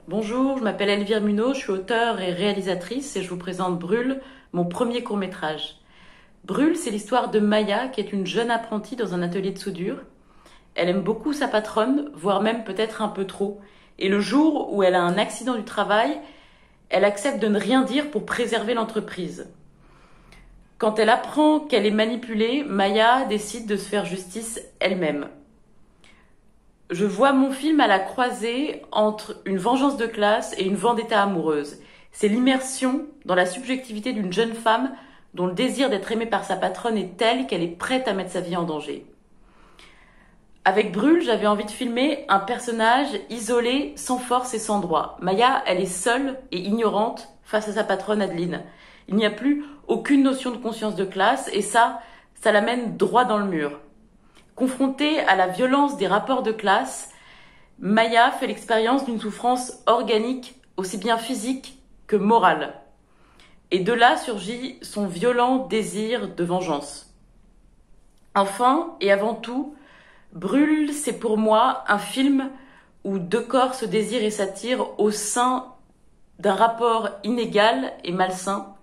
Bonjour, je m'appelle Elvire Munot, je suis auteure et réalisatrice et je vous présente Brûle, mon premier court-métrage. Brûle, c'est l'histoire de Maya, qui est une jeune apprentie dans un atelier de soudure. Elle aime beaucoup sa patronne, voire même peut-être un peu trop. Et le jour où elle a un accident du travail, elle accepte de ne rien dire pour préserver l'entreprise. Quand elle apprend qu'elle est manipulée, Maya décide de se faire justice elle-même. Je vois mon film à la croisée entre une vengeance de classe et une vendetta amoureuse. C'est l'immersion dans la subjectivité d'une jeune femme dont le désir d'être aimée par sa patronne est tel qu'elle est prête à mettre sa vie en danger. Avec Brûle, j'avais envie de filmer un personnage isolé, sans force et sans droit. Maya, elle est seule et ignorante face à sa patronne Adeline. Il n'y a plus aucune notion de conscience de classe et ça l'amène droit dans le mur. Confrontée à la violence des rapports de classe, Maya fait l'expérience d'une souffrance organique, aussi bien physique que morale. Et de là surgit son violent désir de vengeance. Enfin, et avant tout, Brûle, c'est pour moi un film où deux corps se désirent et s'attirent au sein d'un rapport inégal et malsain.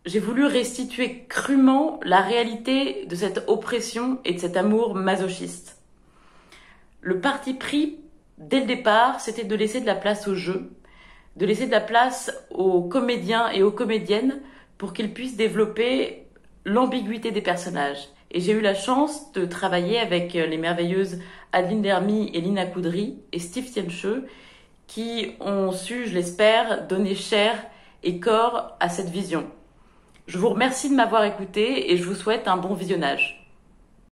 J'ai voulu restituer crûment la réalité de cette oppression et de cet amour masochiste. Le parti pris, dès le départ, c'était de laisser de la place au jeu, de laisser de la place aux comédiens et aux comédiennes pour qu'ils puissent développer l'ambiguïté des personnages. Et j'ai eu la chance de travailler avec les merveilleuses Adeline Dermy et Lina Coudry et Steve Tiencheux qui ont su, je l'espère, donner chair et corps à cette vision. Je vous remercie de m'avoir écouté et je vous souhaite un bon visionnage.